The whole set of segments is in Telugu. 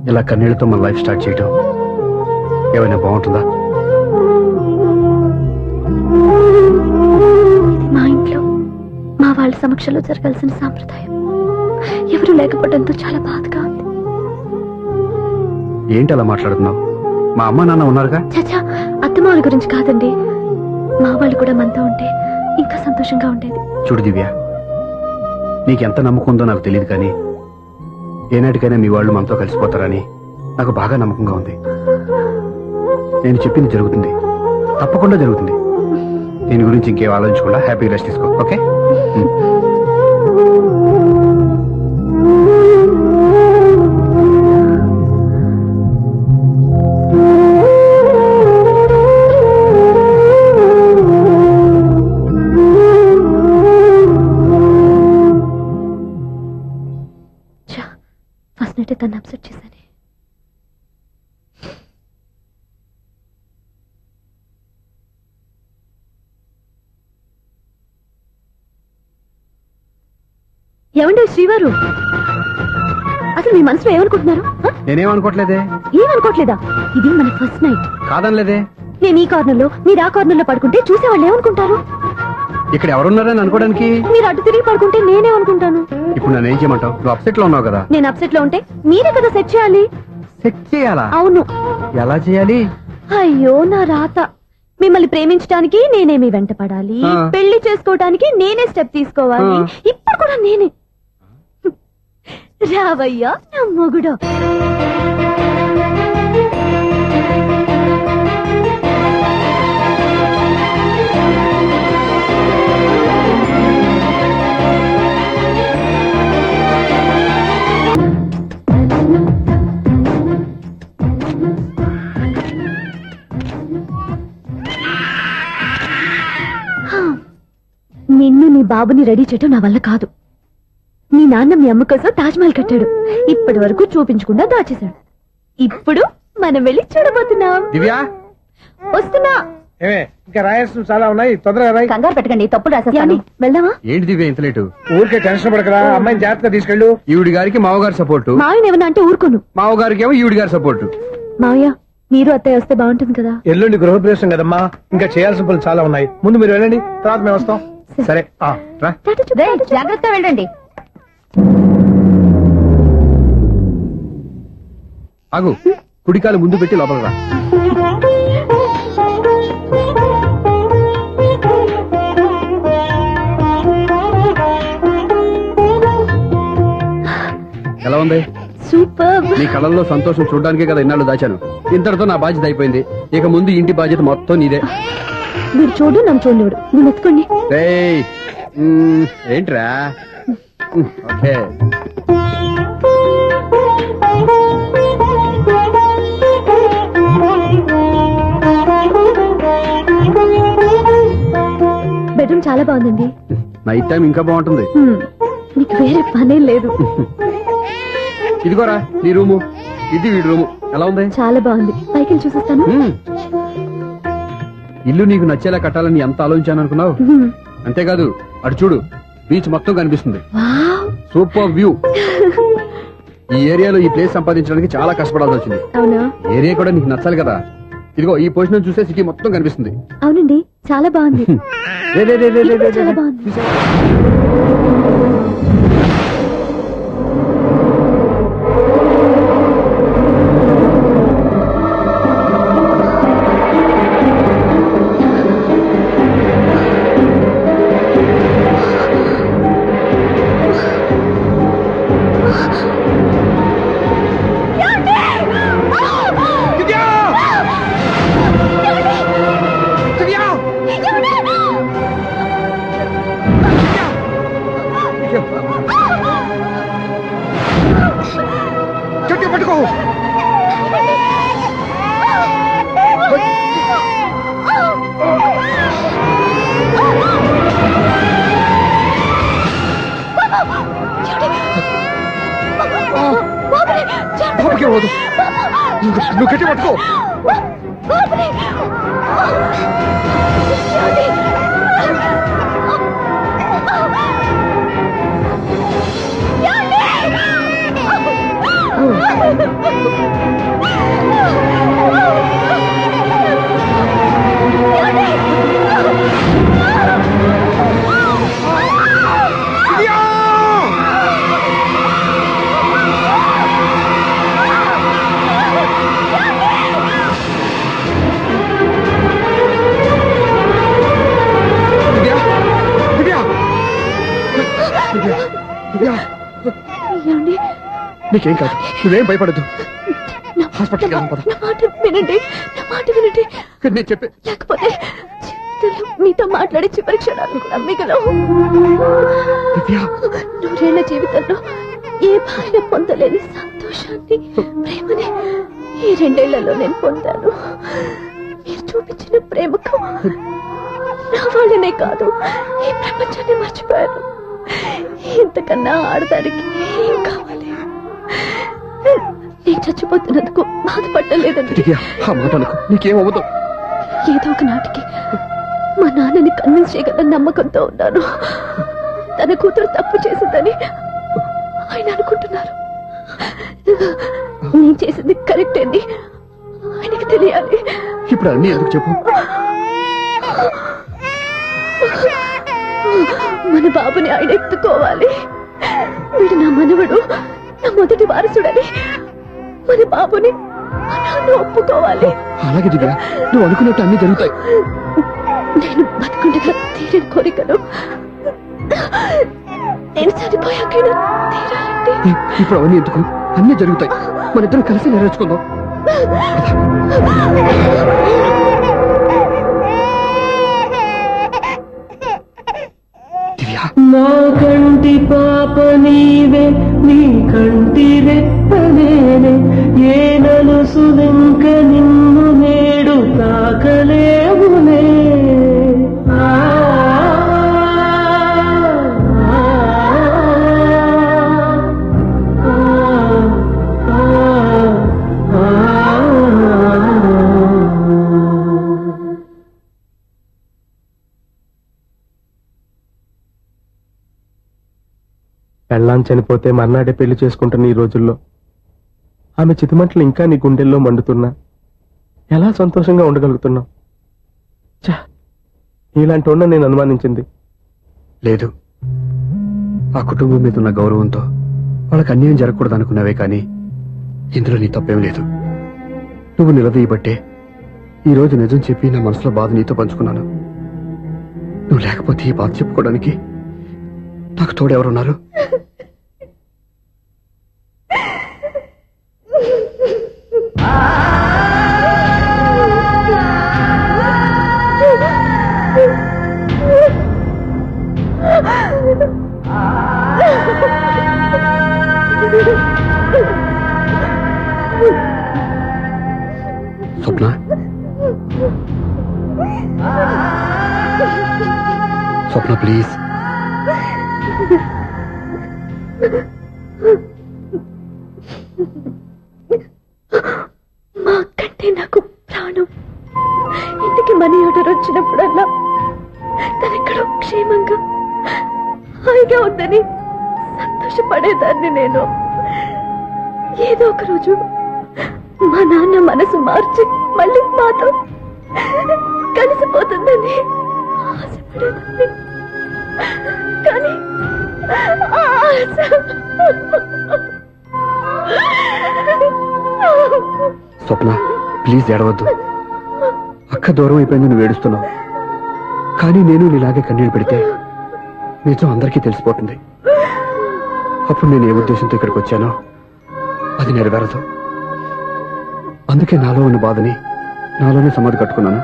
ఇలా కన్నీళ్లతో మన లైఫ్ స్టార్ట్ చేయటం ఏమైనా బాగుంటుందా? మా ఇంట్లో మా వాళ్ళ సమక్షంలో జరగాల్సిన సాంప్రదాయం ఎవరు లేకపోవడంతో చాలా బాధగా ఉంది. ఏంటి అలా మాట్లాడుతున్నావు? మా అమ్మ నాన్న ఉన్నారుగా. చచ్చా, అత్తమాల గురించి కాదండి. మా వాళ్ళు కూడా మనతో ఉంటే ఇంకా సంతోషంగా ఉండేది. చూడు దివ్య, నీకెంత నమ్మకం ఉందో నాకు తెలియదు, కానీ ఏనాటికైనా మీ వాళ్ళు మనతో కలిసిపోతారని నాకు బాగా నమ్మకంగా ఉంది. నేను చెప్పింది జరుగుతుంది, తప్పకుండా జరుగుతుంది. దీని గురించి ఇంకేం ఆలోచించకుండా హ్యాపీగా రెస్ట్ తీసుకో, ఓకే? ఫస్ట్ నైట్ తను అప్సెట్ చేశాను. ఏమండి శ్రీవారు, అసలు మీ మనసులో ఏమనుకుంటున్నారు? నేనేమనుకోవట్లేదే. ఏమనుకోవట్లేదా? ఇది మన ఫస్ట్ నైట్. కాదనలేదే. నేను ఈ కార్నర్ లో, మీరు ఆ కార్నర్ లో పడుకుంటే చూసేవాళ్ళు ఏమనుకుంటారు? ఇక్కడ ఎవరున్నారని అనుకోవడానికి. మీరు అటు తిరిగి పడుకుంటే నేనేమనుకుంటాను? ఇప్పుడు నన్ను ఏం చేయమంటావు? నువ్వు అప్సెట్ లో ఉన్నావు కదా. నేను అప్సెట్ లో ఉంటే మీరే కదా సెట్ చేయాలి. సెట్ చేయాలా? అవును. ఎలా చేయాలి? అయ్యో నా రాత. మిమ్మల్ని ప్రేమించడానికి నేనే మీ వెంట పడాలి, పెళ్లి చేసుకోవడానికి నేనే స్టెప్ తీసుకోవాలి. ఇప్పుడు కూడా నేనే. రావయ్యా నా మొగుడు. నిన్ను నీ బాబుని రెడీ చేయటం నా వల్ల కాదు. మీ నాన్న మీ అమ్మ కోసం తాజ్మహల్ కట్టాడు, ఇప్పటి వరకు చూపించకుండా దాచేశాడు. ఇప్పుడు మనం వెళ్ళి చూడబోతున్నాం. దివ్య వస్తున్నా. ఇంకా రాయాల్సిన చాలా ఉన్నాయి, తొందరగా రాయి. కంగారు పెట్టకండి, తప్పులు రాసేస్తాను. వెళ్దామా? ఏంటి దివ్య ఇంత లేటు? ఊరికే టెన్షన్ పడకరా, అమ్మాయిని జాగ్రత్తగా తీసుకెళ్ళు. ఈవిడి గారికి మావగారు సపోర్టు, మావయ్య ఏమన్నా అంటే ఊరుకోను. మావగారికి ఏమో ఈవిడి గారి సపోర్టు. మావయ్య మీరు అత్తయ్య వస్తే బాగుంటుంది కదా. ఎల్లుండి గృహప్రవేశం కదమ్మా, ఇంకా చేయాల్సిన పనులు చాలా ఉన్నాయి. ముందు మీరు వెళ్ళండి, తర్వాత మేము వస్తాం. సరే రా. జాగ్రత్త వెళ్ళండి. ఆగు, కుడికాలు ముందు పెట్టి లోపల రా. ఎలా ఉంది? సూపర్. నీ కళ్ళల్లో సంతోషం చూడడానికే కదా ఇన్నాళ్ళు దాచాను. ఇంతటితో నా బాధ్యత అయిపోయింది. ఇక ముందు ఇంటి బాధ్యత మొత్తం నీదే. మీరు చూడు, నన్ను చూడలేడు. నేను ఎత్తుకోండి. ఏంట్రా? ఓకే. బెడ్రూమ్ చాలా బాగుందండి. నైట్ టైం ఇంకా బాగుంటుంది. మీకు వేరే పనే లేదు. ఇదిగోరా నీ రూము, ఇది వీడి రూము. ఎలా ఉంది? చాలా బాగుంది. పైకి చూసేస్తాను. ఇల్లు నీకు నచ్చేలా కట్టాలని ఎంత ఆలోచించాను అనుకున్నావు? అంతేకాదు, అటు చూడు, బీచ్ మొత్తం కనిపిస్తుంది. Super view. ఈ ఏరియాలో ఈ ప్లేస్ సంపాదించడానికి చాలా కష్టపడాల్సి వచ్చింది. అవునా? ఏరియా కూడా నీకు నచ్చాలి కదా. ఇదిగో ఈ పొజిషన్ చూసే సిటీ మొత్తం కనిపిస్తుంది. అవునండి, చాలా బాగుంది. చాలా బాగుంది. పట్టుకో. బాబుకే పోదు, నువ్వు గట్టి పట్టుకో. నీకేం కాదు, నువ్వేం భయపడద్దు. హాస్పిటల్కి వెళ్దాం పద. నా మాట వినండి, నా మాట వినండి. నేను చెప్పే లేకపోతే జీవితంలో మీతో మాట్లాడే చివరి క్షణాలు కూడా మిగలవు. దివ్య, 100 ఏళ్ల జీవితంలో ఏ భార్య పొందలేని సంతోషాన్ని, ప్రేమని ఈ 2 ఏళ్లలో నేను పొందాను. మీరు చూపించిన ప్రేమకు నా వాళ్ళనే కాదు, ఈ ప్రపంచాన్ని మర్చిపోయాను. ఇంతకన్నా ఆడదానికి ఏం కావాలి? నేను చచ్చిపోతున్నందుకు బాధపడలేదండి. దివ్య, ఆ మాట అనుకో, నీకేమవ్వదు. ఏదో ఒక నాటికి మా నాన్నని కన్విన్స్ చేయగల నమ్మకంతో ఉన్నాను. తన కూతురు తప్పు చేసిందని ఆయన అనుకుంటున్నారు. నేను చేసింది కరెక్ట్ అని ఆయనకి తెలియాలి. ఇప్పుడు అన్నీ ఎందుకు చెప్పు. మన బాబుని ఆయన ఎత్తుకోవాలి. వీడు నా మనవడు, నా మొదటి వారసుడని మన బాబుని మా నాన్న ఒప్పుకోవాలి. అలాగే దివ్య, నువ్వు అనుకున్నట్టు అన్ని జరుగుతాయి. నేను బతుకుండగా తీరని కోరికను నేను చనిపోయాకైనా తీరాలండి. ఇప్పుడు అవన్నీ ఎందుకు, అన్ని జరుగుతాయి. మన ఇద్దరం కలిసి నెరవేర్చుకుందాం. దివ్య, నా కంటి పాప నీవే, నీ కంటి రెప్ప నేనే, ఏ నలుసు వెంక నిన్ను నేడు తాకలేవునే. ఆ, పెళ్ళాం చనిపోతే మర్నాడే పెళ్లి చేసుకుంటున్న ఈ రోజుల్లో ఆమె చితిమంటలు ఇంకా నీ గుండెల్లో మండుతున్నా ఎలా సంతోషంగా ఉండగలుగుతున్నావు? ఛ, ఇలాంటి ఉన్న నేను అనుమానించింది. లేదు, ఆ కుటుంబం మీద ఉన్న గౌరవంతో వాళ్ళకి అన్యాయం జరగకూడదు అనుకున్నావే కానీ ఇందులో నీ తప్పేం లేదు. నువ్వు నిలదీయబట్టే ఈ రోజు నిజం చెప్పి నా మనసులో బాధ నీతో పంచుకున్నాను. నువ్వు లేకపోతే ఈ బాధ చెప్పుకోవడానికి నాకు తోడెవరున్నారు? స్వప్న, స్వప్న ప్లీజ్. మా అక్కంటే నాకు ప్రాణం. ఇంటికి మనీ ఆర్డర్ వచ్చినప్పుడల్లా తనెక్కడో క్షేమంగా హాయిగా ఉందని సంతోషపడేదాన్ని నేను. ఏదో ఒక రోజు మా నాన్న మనసు మార్చి మళ్ళీ మాతో కలిసిపోతుందని ఆశపడేదాన్ని. కానీ ఆ ఆశ స్వప్న ప్లీజ్ ఏడవద్దు. అక్క దూరం అయిపోయింది, నువ్వు ఏడుస్తున్నావు. కానీ నేను నీలాగే కన్నీళ్ళు పెడితే నిజం అందరికీ తెలిసిపోతుంది. అప్పుడు నేను ఏ ఉద్దేశంతో ఇక్కడికి వచ్చానో అది నెరవేరదు. అందుకే నాలో ఉన్న బాధని నాలోనే సమాధి కట్టుకున్నాను.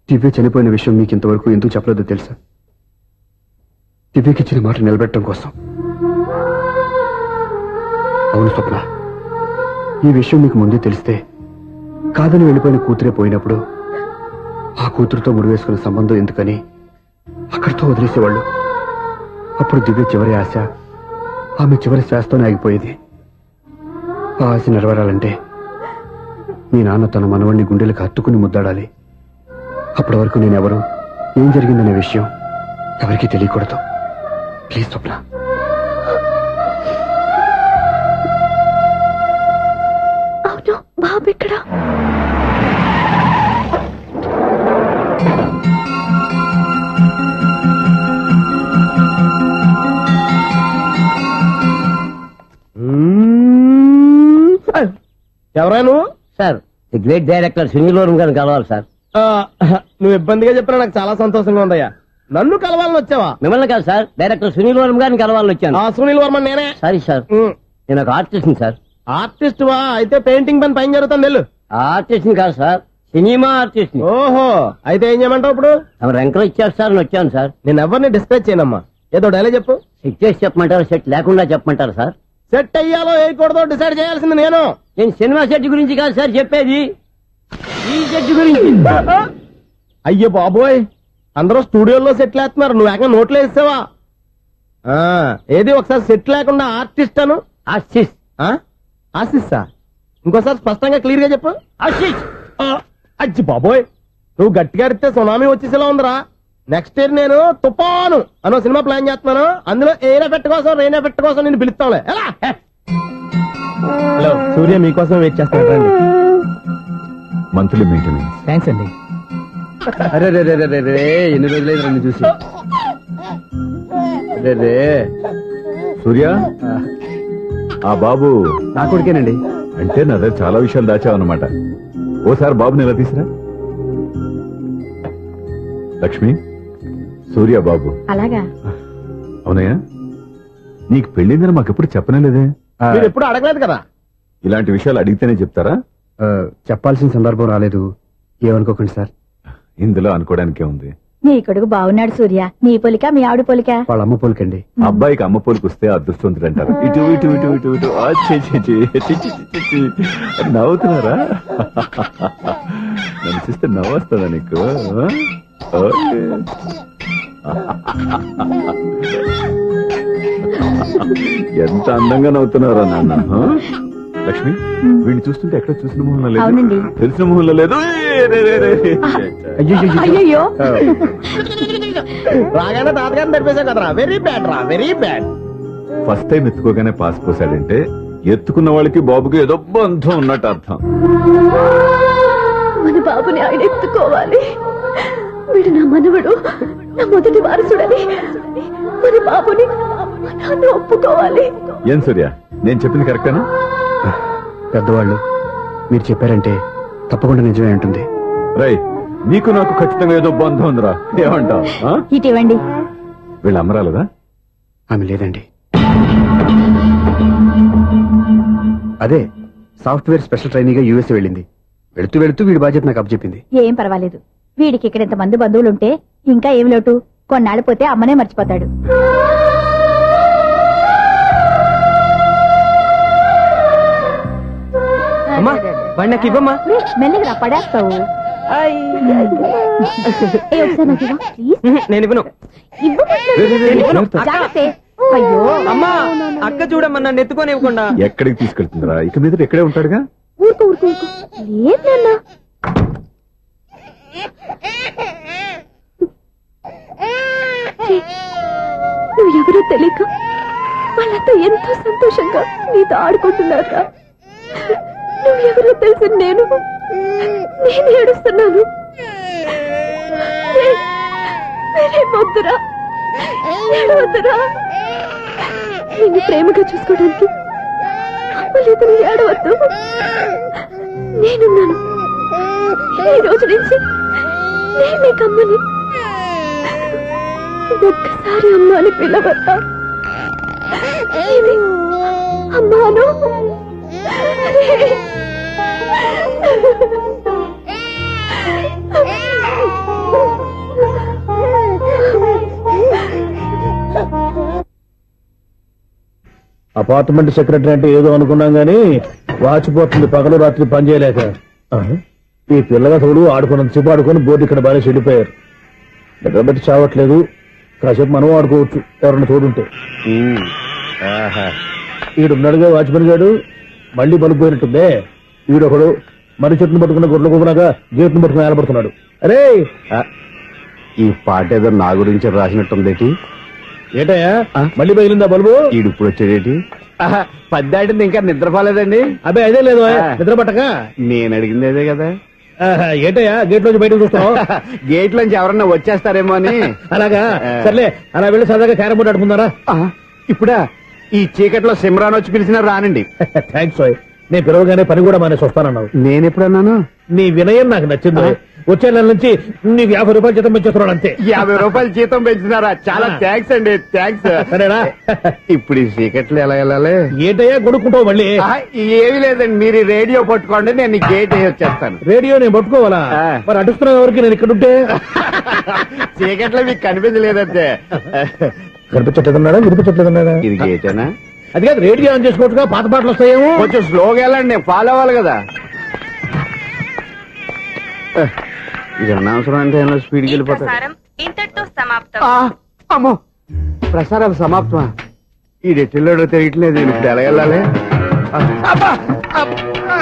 దివ్య చనిపోయిన విషయం మీకు ఇంతవరకు ఎందుకు చెప్పలేదో తెలుసా? దివ్యకి ఇచ్చిన మాట నిలబెట్టడం కోసం. అవును స్వప్న, ఈ విషయం మీకు ముందే తెలిస్తే కాదని వెళ్ళిపోయిన కూతురే పోయినప్పుడు ఆ కూతురుతో ముడివేసుకున్న సంబంధం ఎందుకని అక్కడితో వదిలేసేవాళ్ళు. అప్పుడు దివ్య చివరి ఆశ ఆమె చివరి శ్వాసతోనే ఆగిపోయేది. ఆ ఆశ నెరవేరాలంటే మీ నాన్న తన మనవణ్ణి గుండెలకు హత్తుకుని ముద్దాడాలి. అప్పటి వరకు నేనెవరు, ఏం జరిగిందనే విషయం ఎవరికీ తెలియకూడదు. ప్లీజ్ స్వప్న. అవును, బాబు ఎక్కడా? ఎవరా నువ్వు? Sir, the great director Sunil Varma గారిని కలవాలి సార్. నువ్వు ఇబ్బందిగా చెప్పినా నాకు చాలా సంతోషంగా ఉందయ్యా. నన్ను కలవాలని వచ్చావా? మిమ్మల్ని కాదు సార్, డైరెక్టర్ సునీల్ వర్మ గారిని కలవాలని వచ్చాను. సునీల్ వర్మ నేనే. సారీ సార్, నేను ఒక ఆర్టిస్ట్ సార్. ఆర్టిస్ట్ వా? అయితే పెయింటింగ్ పని పైన జరుగుతుంది వెళ్ళు. ఆర్టిస్ట్ కాదు సార్, సినిమా ఆర్టిస్ట్. ఓహో, అయితే ఏం చేయమంటావు ఇప్పుడు? తమరు ఎంకరేజ్ చేస్తారని వచ్చాను సార్. నేను ఎవరిని డిస్కస్ చేయనమ్మా, ఏదో డైలాగ్ చెప్పు. సెట్ చేసి చెప్పమంటారా, సెట్ లేకుండా చెప్పమంటారా సార్? సెట్ అయ్యాలో వేయకూడదో డిసైడ్ చేయాల్సింది నేను. నేను సినిమా సెట్ గురించి కాదు సార్ చెప్పేది, ఈ సెట్ గురించి. అయ్యో బాబోయ్, అందరూ స్టూడియోలో సెట్ లేస్తున్నారు, నువ్వు ఏకంగా నోట్లో వేసావా? ఏది ఒకసారి సెట్ లేకుండా ఆర్టిస్ట్ అను. ఆర్టిస్ట్. ఆశిస్సా? ఇంకోసారి స్పష్టంగా క్లియర్ గా చెప్పు. ఆర్టిస్ట్. అచ్చి బాబోయ్, నువ్వు గట్టిగా అడిగితే సునామీ వచ్చేసేలా ఉందిరా. నెక్స్ట్ ఇయర్ నేను తుఫాను అనో సినిమా ప్లాన్ చేస్తున్నాను, అందులో ఎయిర్ ఎఫెక్ట్ కోసం రెయిన్ ఎఫెక్ట్ కోసం నేను పిలుస్తాంలే. హలో, సూర్య మీకోసం వెయిట్ చేస్తాను, రండి. Monthly maintenance. థ్యాంక్స్ అండి. అరే రే రే రే రే, ఎన్ని రోజులైంది రండి చూసి. రే రే సూర్య, ఆ బాబు నా కొడుకేనండి. అంటే నా దగ్గర చాలా విషయాలు దాచావన్నమాట. ఓసారి బాబుని ఎలా తీసురా. లక్ష్మి, సూర్య బాబు. అలాగా? అవునయ్యా, నీకు పెళ్ళిందని మాకెప్పుడు చెప్పనేలేదే. మీరు ఎప్పుడు అడగలేదు కదా. ఇలాంటి విషయాలు అడిగితేనే చెప్తారా? చెప్పాల్సిన సందర్భం రాలేదు, ఏమనుకోకండి సార్. ఇందులో అనుకోవడానికే ఉంది. నీ కొడుకు బాగున్నాడు సూర్య. నీ పొలిక మీ ఆవిడ పొలిక? వాళ్ళ అమ్మ పోలికండి. అబ్బాయికి అమ్మ పోలికి వస్తే అదృష్టవంతుడు అంటారు. ఇటు ఇటు ఇటు ఇటు ఇటు ఆ, ఛీ, ఛీ, ఛీ, ఛీ, ఛీ, ఛీ, ఛీ. నవ్వుతున్నారా? నన్ను చూస్తే నవ్వొస్తుందా నీకు? ఓకే. ఎంత అందంగా నవ్వుతున్నారా నాన్న. లక్ష్మి, వీడిని చూస్తుంటే ఎక్కడ చూసిన మొహంలో లేదు, అవునండి. తెలిసిన మొహంలో లేదు. అయ్యో, రాగానే తాతగారిని నడిపేశాం కదరా. వెరీ బ్యాడ్ రా, వెరీ బ్యాడ్. ఫస్ట్ టైం ఎత్తుకోగానే పాస్ పోసాడంటే ఎత్తుకున్న వాళ్ళకి బాబుకి ఏదో బంధం ఉన్నట్టు అర్థం. మన బాబుని ఆయన ఎత్తుకోవాలి. వీడు నా మనవడు, నా మొదటి వారసుడని మన బాబుని మా నాన్న ఒప్పుకోవాలి. ఏం సూర్య, నేను చెప్పింది కరెక్టేనా? పెద్దవాళ్ళు మీరు చెప్పారంటే తప్పకుండా నిజమే ఉంటుంది. రై, నీకు నాకు ఖచ్చితంగా ఏదో బంధం ఉందిరా, ఏమంటావు? ఇటీవండి. వీళ్ళు అమ్మరాలదా? ఆమె లేదండి. అదే సాఫ్ట్వేర్ స్పెషల్ ట్రైనింగ్ గా యూఎస్ వెళ్ళింది. వెళుతూ వెళుతూ వీడి బాధ్యత నాకు అప్పచెప్పింది. ఏం పర్వాలేదు, వీడికి ఇక్కడ ఇంతమంది బంధువులుంటే ఇంకా ఏం లోటు. కొన్నాళ్ళు పోతే అమ్మనే మర్చిపోతాడు. అమ్మా, వాడి నాకు ఇవ్వమ్మా. మెల్లగా పడేస్తావు. ఏ, ఒకసారి నాకు ఇవ్వు, ప్లీజ్. నేను ఇవ్వను. జాగ్రత్త. అయ్యో అమ్మా, అక్క చూడమ్మా, నన్ను ఎత్తుకొని ఇవ్వకుండా. ఎక్కడికి తీసుకెళ్తుందిరా? ఇక మీద ఇక్కడే ఉంటాడుగా. ఊరుకో ఊరుకో ఊరుకో. లేదు నాన్న. నువ్వు ఎవరో తెలియక వాళ్ళంతా ఎంతో సంతోషంగా నీతో ఆడుకుంటున్నారా? నువ్వు ఎవరో తెలిసి నేను ఏడుస్తున్నాను. వద్దురా, ఏడవద్దురా. నిన్ను ప్రేమగా చూసుకోవడానికి అమ్మలేదు, నువ్వు ఏడవద్దు. నేనున్నాను. ఈ రోజు నుంచి నేను నీకు అమ్మని. ఒక్కసారి అమ్మ అని పిలవద్దా? అమ్మాను. అపార్ట్మెంట్ సెక్రటరీ అంటే ఏదో అనుకున్నాం గానీ వాచిపోతుంది పగలు రాత్రి పని చేయలేక. ఈ పిల్లగా తోడు ఆడుకున్నంతసేపు ఆడుకొని బోర్డు ఇక్కడ బాగా చెడిపోయారు. నిద్రబెట్టి చావట్లేదు, కాసేపు మనం ఆడుకోవచ్చు ఎవరన్నా తోడుంటే. ఈడున్నాడుగా వాచ్మెన్ గాడు, మళ్ళీ బలిపోయినట్టుందే. ఈడొకడు మరి చెట్టును పట్టుకున్న గొడ్ల కుదరాగా గేట్ను పట్టుకుని ఏలబడుతున్నాడు. అరే, ఈ పాట ఏదో నా గురించి రాసినట్టుందేటి. ఏటయ్యా మళ్ళీ పగిలిందా బల్బు? ఈడు ఇప్పుడు వచ్చేదేటి? పద్దాటింది ఇంకా నిద్రపోలేదండి. అదే అదే లేదు నిద్ర పట్టక. నేను అడిగింది అదే కదా. ఏటయ్యా గేట్ లోంచి బయటకు చూస్తావు? గేట్ లోంచి ఎవరన్నా వచ్చేస్తారేమో అని. అలాగా, సర్లే అలా వెళ్ళి సరదాగా క్యారం బోర్డు ఆడుకుందారా? ఇప్పుడా? ఈ చీకట్లో సిమ్రాన్ వచ్చి పిలిచినా రానండి. థ్యాంక్స్. నేను పిలవగానే పని కూడా మానేసి వస్తానన్నావు. నేనెప్పుడన్నాను? నీ వినయం నాకు నచ్చింది. వచ్చే నెల నుంచి నీకు 50 రూపాయలు జీతం పెంచేస్తున్నాడు అంతే. 50 రూపాయలు జీతం పెంచినారా? చాలా థ్యాంక్స్ అండి, థ్యాంక్స్. సరేనా? ఇప్పుడు ఈ చీకట్లు ఎలా వెళ్ళాలి? ఏంటయ్యా కొనుక్కుంటావు మళ్ళీ? ఏమి లేదండి, మీరు ఈ రేడియో పట్టుకోండి, నేను ఈ గేట్ వేసి వచ్చేస్తాను. రేడియో నేను పట్టుకోవాలా? మరి అడుస్తున్న ఎవరికి నేను ఇక్కడ ఉంటే? చీకట్లో మీకు కనిపించలేదంటే. కనిపించట్లేదన్నాడా వినిపించట్లేదన్నాడా? ఇది గేటేనా? అది కాదు, రేడియో ఆన్ చేసుకోవచ్చుగా, పాత పాటలు వస్తాయేమో. కొంచెం స్లోగా వెళ్ళండి, నేను ఫాలో అవ్వాలి కదా. ఇది అనవసరం అంటే స్పీడ్కి వెళ్ళిపోతాడు. ఇంతటితో సమాప్తం. అమ్మో, ప్రసారాలు సమాప్తమా? ఈ డెట్టిల్లోడో తెలియట్లేదు, నేను ఇప్పుడు ఎలా వెళ్ళాలి? అబ్బా! అబ్బా!